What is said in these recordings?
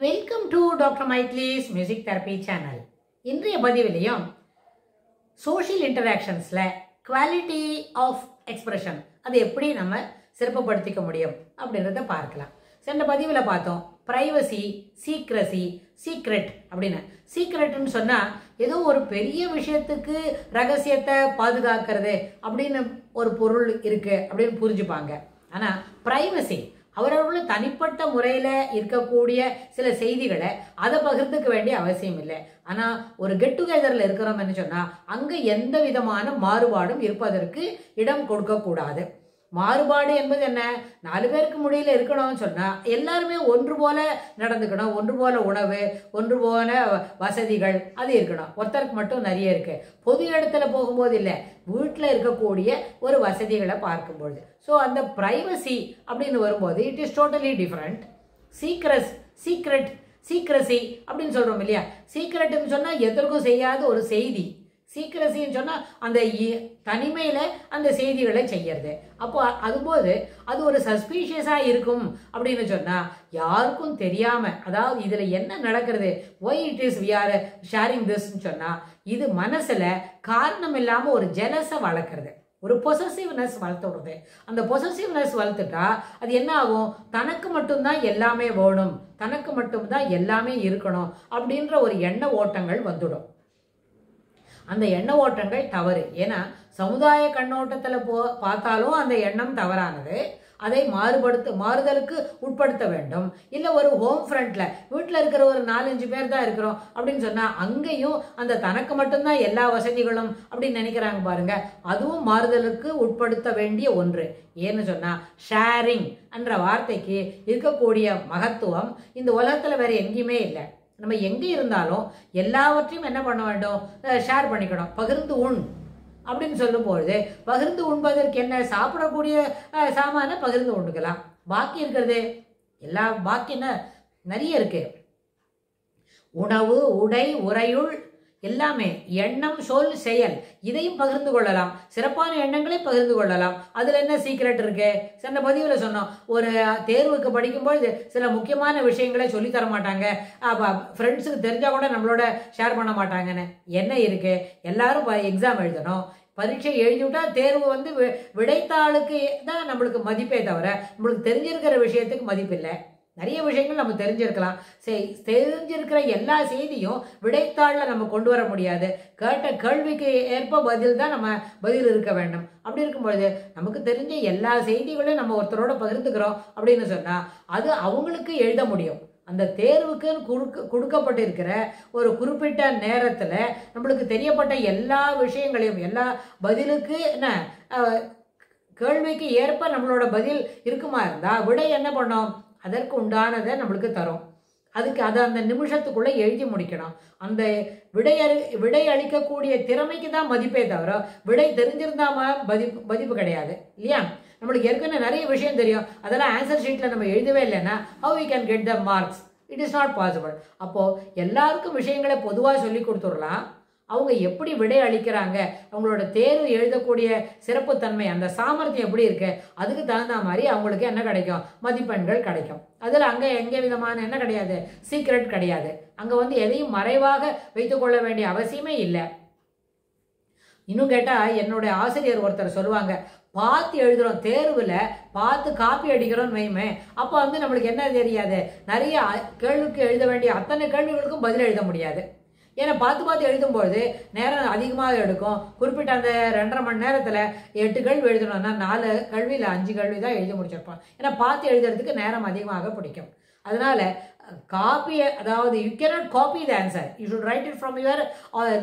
Welcome to doctor மைத்லிஸ் music therapy channel. இன்றைய பதிவிலையும் சோஷியல் இன்டராக்ஷன்ஸில் குவாலிட்டி ஆஃப் எக்ஸ்பிரஷன் அதை எப்படி நம்ம சிறப்புப்படுத்திக்க முடியும் அப்படின்றத பார்க்கலாம். சென்ற பதிவில் பார்த்தோம் ப்ரைவசி, சீக்ரசி, சீக்ரெட் அப்படின்னு. சீக்ரெட்னு சொன்னால் ஏதோ ஒரு பெரிய விஷயத்துக்கு ரகசியத்தை பாதுகாக்கிறது அப்படின்னு ஒரு பொருள் இருக்குது அப்படின்னு புரிஞ்சுப்பாங்க. ஆனால் ப்ரைவசி அவரவர்கள தனிப்பட்ட முறையில் இருக்கக்கூடிய சில செய்திகளை அதை பகிர்ந்துக்க வேண்டிய அவசியம் இல்லை. ஆனால் ஒரு கெட் டுகெதரில் இருக்கிறோம்னு சொன்னால் அங்கே எந்த விதமான மாறுபாடும் இருப்பதற்கு இடம் கொடுக்கக்கூடாது. மாறுபாடு என்பது என்ன? 4 பேருக்கு முடியல இருக்கணும்னு சொன்னால் எல்லாருமே ஒன்று போல நடந்துக்கணும், ஒன்று போல உணவு, ஒன்று போல வசதிகள் அது இருக்கணும். ஒருத்தருக்கு மட்டும் நிறைய இருக்கு. பொது இடத்துல போகும்போது இல்லை, வீட்டில் இருக்கக்கூடிய ஒரு வசதிகளை பார்க்கும்பொழுது. ஸோ அந்த ப்ரைவசி அப்படின்னு வரும்போது it is totally different. Secrecy அப்படின்னு சொல்கிறோம் இல்லையா? சீக்ரெட்னு சொன்னால் எதற்கும் செய்யாத ஒரு செய்தி. சீக்ரசின்னு சொன்னால் அந்த தனிமையில் அந்த செய்திகளை செய்யறது. அப்போ அதுபோது அது ஒரு சஸ்பீஷியஸாக இருக்கும் அப்படின்னு சொன்னால் யாருக்கும் தெரியாமல், அதாவது இதில் என்ன நடக்கிறது, why it is we are sharing திஸ்ன்னு சொன்னால் இது மனசில் காரணம் இல்லாமல் ஒரு ஜெலஸை வளர்க்குறது, ஒரு பொசசிவ்னஸ் வளர்த்து விடுறது. அந்த பொசசிவ்னஸ் வளர்த்துட்டா அது என்ன ஆகும்? தனக்கு மட்டும்தான் எல்லாமே வேணும், தனக்கு மட்டும்தான் எல்லாமே இருக்கணும் அப்படின்ற ஒரு எண்ண ஓட்டங்கள் வந்துடும். அந்த எண்ண ஓட்டங்கள் தவறு. ஏன்னா சமுதாய கண்ணோட்டத்தில் பார்த்தாலும் அந்த எண்ணம் தவறானது. அதை மாறுதலுக்கு உட்படுத்த வேண்டும். இல்லை ஒரு ஹோம் ஃப்ரண்ட்ல வீட்டில் இருக்கிற ஒரு 4-5 பேர் தான் இருக்கிறோம் அப்படின்னு சொன்னால் அங்கேயும் அந்த தனக்கு மட்டும்தான் எல்லா வசதிகளும் அப்படின்னு நினைக்கிறாங்க பாருங்க. அதுவும் மாறுதலுக்கு உட்படுத்த வேண்டிய ஒன்று. ஏன்னு சொன்னால் ஷேரிங் என்ற வார்த்தைக்கு இருக்கக்கூடிய மகத்துவம் இந்த உலகத்தில் வேற எங்கேயுமே இல்லை. நம்ம எங்கே இருந்தாலும் எல்லாவற்றையும் என்ன பண்ண வேண்டும்? ஷேர் பண்ணிக்கணும். பகிர்ந்து உண் அப்படின்னு சொல்லும்பொழுது பகிர்ந்து உண்பதற்கு என்ன? சாப்பிடக்கூடிய சாமான பகிர்ந்து உண்டுக்கலாம். பாக்கி இருக்கிறது பாக்கி என்ன நிறைய இருக்கு. உணவு, உடை, உறையுள் எல்லாமே, எண்ணம், சொல், செயல் இதையும் பகிர்ந்து கொள்ளலாம். சிறப்பான எண்ணங்களை பகிர்ந்து கொள்ளலாம். அதில் என்ன சீக்ரெட் இருக்கு? சென்ற பதிவில் சொன்னோம், ஒரு தேர்வுக்கு படிக்கும்போது சில முக்கியமான விஷயங்களை சொல்லித்தர மாட்டாங்க. ஃப்ரெண்ட்ஸுக்கு தெரிஞ்சால் கூட நம்மளோட ஷேர் பண்ண மாட்டாங்கன்னு. என்ன இருக்கு? எல்லாரும் எக்ஸாம் எழுதணும், பரீட்சை எழுதிவிட்டா தேர்வு விடைத்தாளுக்கு தான் நம்மளுக்கு மதிப்பே தவிர நம்மளுக்கு தெரிஞ்சிருக்கிற விஷயத்துக்கு மதிப்பு இல்லை. நிறைய விஷயங்கள் நம்ம தெரிஞ்சிருக்கலாம். தெரிஞ்சிருக்கிற எல்லா செய்தியும் விடைத்தாளில் நம்ம கொண்டு வர முடியாது. கேட்ட கேள்விக்கு ஏற்ப பதில் தான் நம்ம பதில் இருக்க வேண்டும். அப்படி இருக்கும்பொழுது நமக்கு தெரிஞ்ச எல்லா செய்திகளையும் நம்ம ஒருத்தரோட பகிர்ந்துக்கிறோம் அப்படின்னு சொன்னால் அது அவங்களுக்கு எழுத முடியும். அந்த தேர்வுக்குன்னு கொடுக்கப்பட்டிருக்கிற ஒரு குறிப்பிட்ட நேரத்தில் நம்மளுக்கு தெரியப்பட்ட எல்லா விஷயங்களையும், எல்லா பதிலுக்கு என்ன கேள்விக்கு ஏற்ப நம்மளோட பதில் இருக்குமா இருந்தால் விடை என்ன பண்ணோம்? அதற்கு உண்டானதை நம்மளுக்கு தரும். அதுக்கு அதை அந்த நிமிஷத்துக்குள்ளே எழுதி முடிக்கணும். அந்த விடை அளிக்கக்கூடிய திறமைக்கு தான் மதிப்பே தவிர விடை தெரிஞ்சிருந்தாம மதிப்பு கிடையாது இல்லையா? நம்மளுக்கு ஏற்கனவே நிறைய விஷயம் தெரியும், அதெல்லாம் ஆன்சர் ஷீட்டில் நம்ம எழுதவே இல்லைன்னா how we can get the marks? It is not possible. அப்போது எல்லாருக்கும் விஷயங்களை பொதுவாக சொல்லி கொடுத்துடலாம். அவங்க எப்படி விடை அளிக்கிறாங்க, அவங்களோட தேர்வு எழுதக்கூடிய சிறப்புத்தன்மை, அந்த சாமர்த்தியம் எப்படி இருக்கு, அதுக்கு தகுந்த மாதிரி அவங்களுக்கு என்ன கிடைக்கும்? மதிப்பெண்கள் கிடைக்கும். அதில் அங்கே எங்கே விதமான என்ன கிடையாது? சீக்ரெட் கிடையாது. அங்கே எதையும் மறைவாக வைத்துக்கொள்ள வேண்டிய அவசியமே இல்லை. இன்னும் கேட்டால் என்னுடைய ஆசிரியர் ஒருத்தர் சொல்லுவாங்க, பார்த்து எழுதுகிறோம், தேர்வில் பார்த்து காப்பி அடிக்கிறோன்னு வைமே, அப்போ நம்மளுக்கு என்ன தெரியாது? நிறைய கேள்விக்கு எழுத வேண்டிய அத்தனை கேள்விகளுக்கும் பதில் எழுத முடியாது. ஏன்னா பார்த்து எழுதும்போது நேரம் அதிகமாக எடுக்கும். குறிப்பிட்ட அந்த 2.5 மணி நேரத்தில் 8 கேள்வி எழுதணும்னா 4 கேள்வி இல்லை 5 கேள்வி தான் எழுதி முடிச்சிருப்போம். ஏன்னா பார்த்து எழுதுறதுக்கு நேரம் அதிகமாக பிடிக்கும். அதனால காப்பி, அதாவது you cannot copy the answer, you should write it from your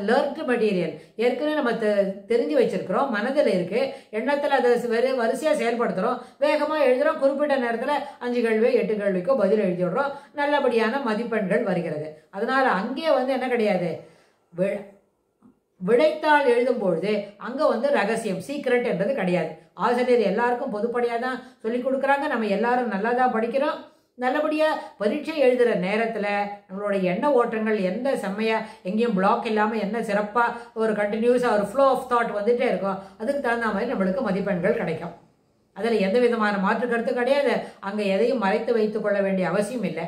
learned material. ஏற்கனவே நம்ம தெரிஞ்சு வச்சிருக்கிறோம், மனதில் இருக்கு, எண்ணத்தில் அதை வரிசையாக செயல்படுத்துகிறோம், வேகமாக எழுதுகிறோம். குறிப்பிட்ட நேரத்தில் 5 கேள்வி 8 கேள்விக்கோ பதில் எழுதி விடுறோம், நல்லபடியான மதிப்பெண்கள் வருகிறது. அதனால் அங்கே என்ன கிடையாது? விடைத்தாள் எழுதும்பொழுது அங்கே ரகசியம், சீக்ரெட் என்றது கிடையாது. ஆசிரியர் எல்லாருக்கும் பொதுப்படியாக தான் சொல்லி கொடுக்குறாங்க. நம்ம எல்லாரும் நல்லா தான் படிக்கிறோம். நல்லபடியாக பரீட்சை எழுதுகிற நேரத்தில் நம்மளோட எண்ண ஓட்டங்கள் எந்த செம்மையாக எங்கேயும் பிளாக் இல்லாமல் என்ன சிறப்பாக ஒரு கண்டினியூஸாக ஒரு ஃப்ளோ ஆஃப் தாட் வந்துகிட்டே இருக்கும். அதுக்கு தகுந்த மாதிரி நம்மளுக்கு மதிப்பெண்கள் கிடைக்கும். அதில் எந்த விதமான மாற்று கருத்து கிடையாது. அங்கே எதையும் மறைத்து வைத்துக் கொள்ள வேண்டிய அவசியம் இல்லை.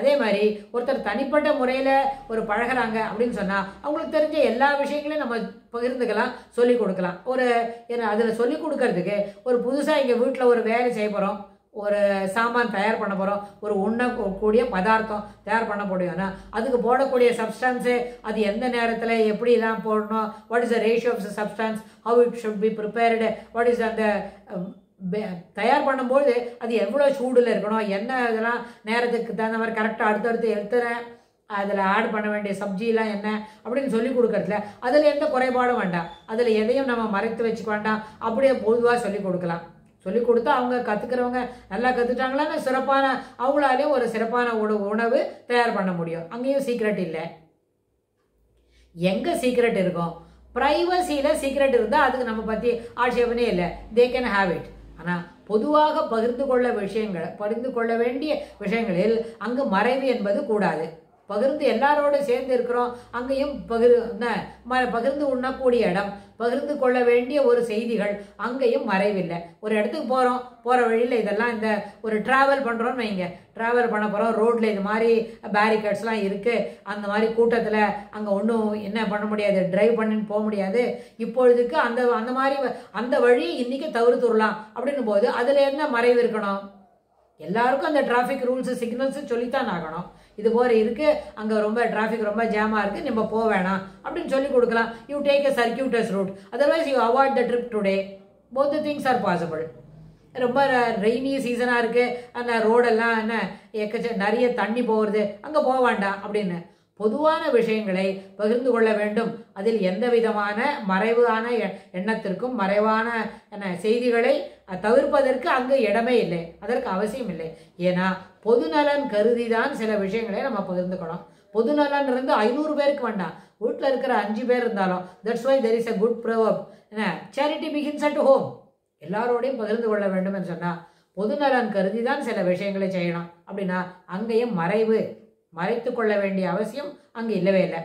அதே மாதிரி ஒருத்தர் தனிப்பட்ட முறையில் ஒரு பழகிறாங்க அப்படின்னு சொன்னால் அவங்களுக்கு தெரிஞ்ச எல்லா விஷயங்களையும் நம்ம பகிர்ந்துக்கலாம், சொல்லிக் கொடுக்கலாம். அதில் சொல்லிக் கொடுக்கறதுக்கு ஒரு புதுசாக இங்கே வீட்டில் ஒரு வேலை செய்ய போகிறோம், ஒரு சாமான் தயார் பண்ண போகிறோம், ஒரு உண்ணக்கூடிய பதார்த்தம் தயார் பண்ண முடியும்னா அதுக்கு போடக்கூடிய சப்ஸ்டான்ஸு அது எந்த நேரத்தில் எப்படிலாம் போடணும், what is the ratio of the substance, how it should be prepared, what இஸ் அந்த தயார் பண்ணும்போது அது எவ்வளோ சூடில் இருக்கணும், என்ன இதெல்லாம் நேரத்துக்கு தகுந்த மாதிரி கரெக்டாக அடுத்தடுத்து எடுத்துறேன், அதில் ஆட் பண்ண வேண்டிய சப்ஜிலாம் என்ன அப்படின்னு சொல்லி கொடுக்கறதுல அதில் எந்த குறைபாடும் வேண்டாம், அதில் எதையும் நம்ம மறைத்து வச்சுக்க வேண்டாம், அப்படியே பொதுவாக சொல்லி கொடுக்கலாம். சொல்லி கொடுத்தா அவங்க கற்றுக்கிறவங்க நல்லா கற்றுட்டாங்களான்னு சிறப்பான அவங்களாலே ஒரு சிறப்பான உணவு தயார் பண்ண முடியும். அங்கேயும் சீக்ரெட் இல்லை. எங்கே சீக்ரெட் இருக்கும்? ப்ரைவசியில் சீக்ரெட் இருந்தால் அதுக்கு நம்ம பற்றி ஆட்சேபனே இல்லை, தே கேன் ஹேவ் இட். ஆனால் பொதுவாக பகிர்ந்து கொள்ள வேண்டிய விஷயங்களில் அங்கு மறைவு என்பது கூடாது. பகிர்ந்து எல்லாரோடு சேர்ந்து இருக்கிறோம், அங்கேயும் பகிர்ந்து உண்ணக்கூடிய இடம், பகிர்ந்து கொள்ள வேண்டிய ஒரு செய்திகள், அங்கேயும் மறைவில்லை. ஒரு இடத்துக்கு போகிற வழியில் இதெல்லாம் இந்த ஒரு ட்ராவல் பண்ணுறோன்னு வைங்க, ட்ராவல் பண்ண போகிறோம், ரோட்டில் இது மாதிரி பேரிகேட்ஸ்லாம் இருக்குது, அந்த மாதிரி கூட்டத்தில் அங்கே ஒன்றும் என்ன பண்ண முடியாது, டிரைவ் பண்ணின்னு போக முடியாது, இப்பொழுதுக்கு அந்த மாதிரி அந்த வழி இன்றைக்கி தவிர்த்துடலாம் அப்படின்னும் போது அதில் என்ன மறைவு இருக்கணும்? எல்லாருக்கும் அந்த டிராஃபிக் ரூல்ஸு சிக்னல்ஸு சொல்லித்தான் ஆகணும். இது போல இருக்கு, அங்கே ரொம்ப டிராஃபிக் ரொம்ப ஜாமாக இருக்குது, நம்ம போக வேணாம் அப்படின்னு சொல்லி கொடுக்கலாம். You take a circuitous route, otherwise you avoid the trip today. Both the things are possible. ரொம்ப ரெய்னி சீசனாக இருக்குது, அந்த ரோடெல்லாம் நிறைய தண்ணி போகிறது, அங்கே போக வேண்டாம் அப்படின்னு பொதுவான விஷயங்களை பகிர்ந்து கொள்ள வேண்டும். அதில் எந்த விதமான மறைவான எண்ணத்திற்கும் மறைவான செய்திகளை தவிர்ப்பதற்கு அங்கு இடமே இல்லை, அதற்கு அவசியம் இல்லை. ஏன்னா பொதுநலன் கருதி தான் சில விஷயங்களை நம்ம பகிர்ந்துக்கணும். பொதுநலன் இருந்து 500 பேருக்கு வேண்டாம், வீட்டில் இருக்கிற 5 பேர் இருந்தாலும் that's why there is a good proverb, charity begins at home. எல்லாரோடையும் பகிர்ந்து கொள்ள வேண்டும் என்று சொன்னால் பொதுநலன் கருதி தான் சில விஷயங்களை செய்யணும். அப்படின்னா அங்கேயும் மறைத்து கொள்ள வேண்டிய அவசியம் அங்கே இல்லவே இல்லை.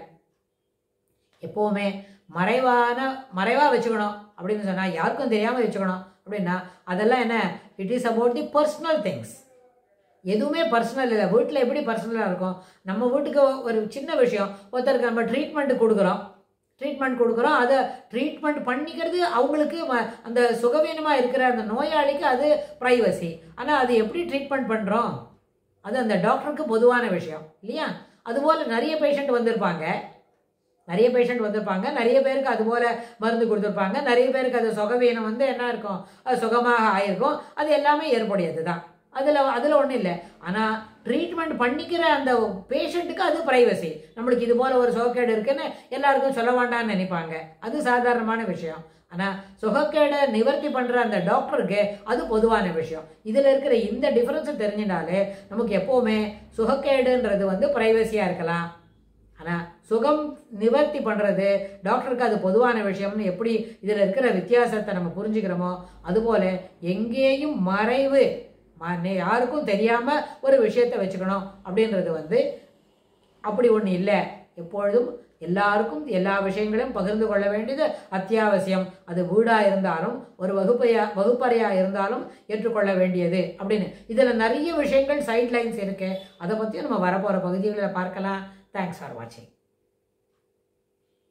எப்போவுமே மறைவாக வச்சுக்கணும் அப்படின்னு சொன்னால் யாருக்கும் தெரியாமல் வச்சுக்கணும் அப்படின்னா அதெல்லாம் என்ன, it is about the personal things. எதுவுமே பர்சனல் இல்லை. வீட்டில் எப்படி பர்சனலாக இருக்கும்? நம்ம வீட்டுக்கு ஒரு சின்ன விஷயம், ஒருத்தருக்கு நம்ம ட்ரீட்மெண்ட் கொடுக்குறோம், அதை ட்ரீட்மெண்ட் பண்ணிக்கிறது அவங்களுக்கு அந்த சுகவீனமாக இருக்கிற அந்த நோயாளிக்கு அது ப்ரைவசி. ஆனால் அது எப்படி ட்ரீட்மெண்ட் பண்ணுறோம் அது அந்த டாக்டருக்கு பொதுவான விஷயம் இல்லையா? அதுபோல் நிறைய பேஷண்ட் வந்திருப்பாங்க, நிறைய பேருக்கு அதுபோல் மருந்து கொடுத்துருப்பாங்க, நிறைய பேருக்கு அது சுகவீனம் என்ன இருக்கும், அது சுகமாக ஆயிருக்கும், அது எல்லாமே ஏற்புடையது தான், அதில் ஒன்றும் இல்லை. ஆனால் ட்ரீட்மெண்ட் பண்ணிக்கிற அந்த பேஷண்ட்டுக்கு அது ப்ரைவசி. நம்மளுக்கு இது போல் ஒரு சுகக்கேடு இருக்குன்னு எல்லாருக்கும் சொல்ல வேண்டாம்னு நினைப்பாங்க, அது சாதாரணமான விஷயம். ஆனால் சுகக்கேடை நிவர்த்தி பண்ணுற அந்த டாக்டருக்கு அது பொதுவான விஷயம். இதில் இருக்கிற இந்த டிஃப்ரென்ஸை தெரிஞ்சினாலே நமக்கு எப்போவுமே சுகக்கேடுன்றது ப்ரைவசியாக இருக்கலாம். ஆனால் சுகம் நிவர்த்தி பண்ணுறது டாக்டருக்கு அது பொதுவான விஷயம்னு எப்படி இதில் இருக்கிற வித்தியாசத்தை நம்ம புரிஞ்சுக்கிறோமோ அதுபோல் எங்கேயும் மறைவு, யாருக்கும் தெரியாமல் ஒரு விஷயத்தை வச்சுக்கணும் அப்படின்றது அப்படி ஒன்று இல்லை. எப்பொழுதும் எல்லாருக்கும் எல்லா விஷயங்களையும் பகிர்ந்து கொள்ள வேண்டியது அத்தியாவசியம். அது வீடாக இருந்தாலும் ஒரு வகுப்பறையாக இருந்தாலும் ஏற்றுக்கொள்ள வேண்டியது அப்படின்னு. இதில் நிறைய விஷயங்கள் சைட்லைன்ஸ் இருக்கு, அதை பற்றியும் நம்ம வரப்போகிற பகுதிகளில் பார்க்கலாம். தேங்க்ஸ் ஃபார் வாட்சிங்.